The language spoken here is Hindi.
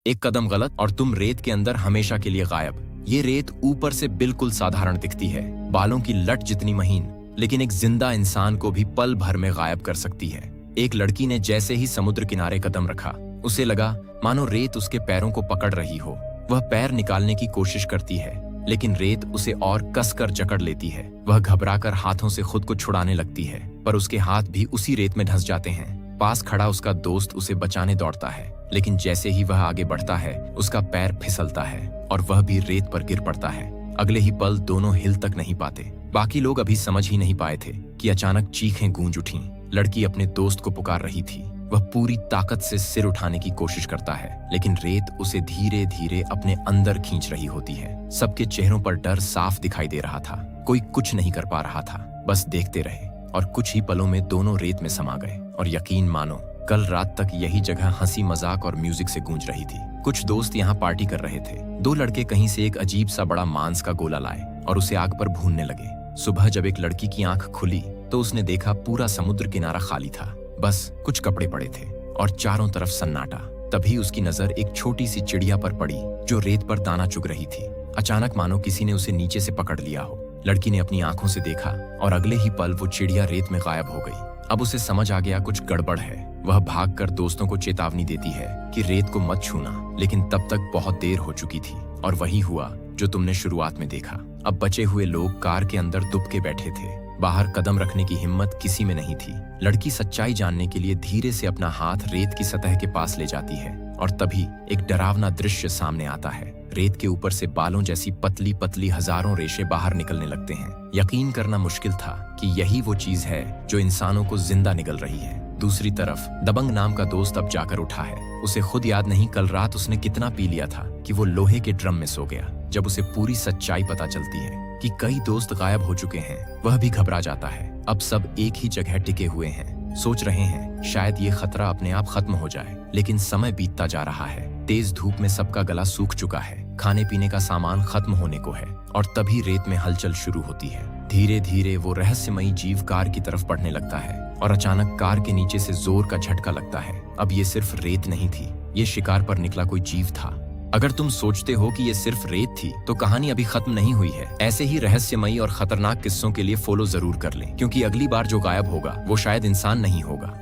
एक कदम गलत और तुम रेत के अंदर हमेशा के लिए गायब। ये रेत ऊपर से बिल्कुल साधारण दिखती है, बालों की लट जितनी महीन, लेकिन एक जिंदा इंसान को भी पल भर में गायब कर सकती है। एक लड़की ने जैसे ही समुद्र किनारे कदम रखा, उसे लगा मानो रेत उसके पैरों को पकड़ रही हो। वह पैर निकालने की कोशिश करती है, लेकिन रेत उसे और कसकर जकड़ लेती है। वह घबराकर हाथों से खुद को छुड़ाने लगती है, पर उसके हाथ भी उसी रेत में धंस जाते हैं। पास खड़ा उसका दोस्त उसे बचाने दौड़ता है, लेकिन जैसे ही वह आगे बढ़ता है, उसका पैर फिसलता है और वह भी रेत पर गिर पड़ता है। अगले ही पल दोनों हिल तक नहीं पाते। बाकी लोग अभी समझ ही नहीं पाए थे कि अचानक चीखें गूंज उठीं। लड़की अपने दोस्त को पुकार रही थी। वह पूरी ताकत से सिर उठाने की कोशिश करता है, लेकिन रेत उसे धीरे धीरे अपने अंदर खींच रही होती है। सबके चेहरों पर डर साफ दिखाई दे रहा था। कोई कुछ नहीं कर पा रहा था, बस देखते रहे और कुछ ही पलों में दोनों रेत में समा गए। और यकीन मानो, कल रात तक यही जगह हंसी मजाक और म्यूजिक से गूंज रही थी। कुछ दोस्त यहाँ पार्टी कर रहे थे। दो लड़के कहीं से एक अजीब सा बड़ा मांस का गोला लाए और उसे आग पर भूनने लगे। सुबह जब एक लड़की की आंख खुली तो उसने देखा पूरा समुद्र किनारा खाली था, बस कुछ कपड़े पड़े थे और चारों तरफ सन्नाटा। तभी उसकी नजर एक छोटी सी चिड़िया पर पड़ी जो रेत पर दाना चुग रही थी। अचानक मानो किसी ने उसे नीचे से पकड़ लिया हो। लड़की ने अपनी आंखों से देखा और अगले ही पल वो चिड़िया रेत में गायब हो गई। अब उसे समझ आ गया कुछ गड़बड़ है। वह भागकर दोस्तों को चेतावनी देती है कि रेत को मत छूना, लेकिन तब तक बहुत देर हो चुकी थी और वही हुआ जो तुमने शुरुआत में देखा। अब बचे हुए लोग कार के अंदर दुबके बैठे थे। बाहर कदम रखने की हिम्मत किसी में नहीं थी। लड़की सच्चाई जानने के लिए धीरे से अपना हाथ रेत की सतह के पास ले जाती है और तभी एक डरावना दृश्य सामने आता है। रेत के ऊपर से बालों जैसी पतली पतली हजारों रेशे बाहर निकलने लगते हैं। यकीन करना मुश्किल था कि यही वो चीज है जो इंसानों को जिंदा निगल रही है। दूसरी तरफ दबंग नाम का दोस्त अब जाकर उठा है। उसे खुद याद नहीं कल रात उसने कितना पी लिया था कि वो लोहे के ड्रम में सो गया। जब उसे पूरी सच्चाई पता चलती है कि कई दोस्त गायब हो चुके हैं, वह भी घबरा जाता है। अब सब एक ही जगह टिके हुए हैं, सोच रहे हैं शायद ये खतरा अपने आप खत्म हो जाए। लेकिन समय बीतता जा रहा है। तेज धूप में सबका गला सूख चुका है, खाने पीने का सामान खत्म होने को है और तभी रेत में हलचल शुरू होती है। धीरे धीरे वो रहस्यमयी जीव कार की तरफ बढ़ने लगता है और अचानक कार के नीचे से जोर का झटका लगता है। अब ये सिर्फ रेत नहीं थी, ये शिकार पर निकला कोई जीव था। अगर तुम सोचते हो कि ये सिर्फ रेत थी तो कहानी अभी खत्म नहीं हुई है। ऐसे ही रहस्यमयी और खतरनाक किस्सों के लिए फॉलो जरूर कर लें, क्योंकि अगली बार जो गायब होगा वो शायद इंसान नहीं होगा।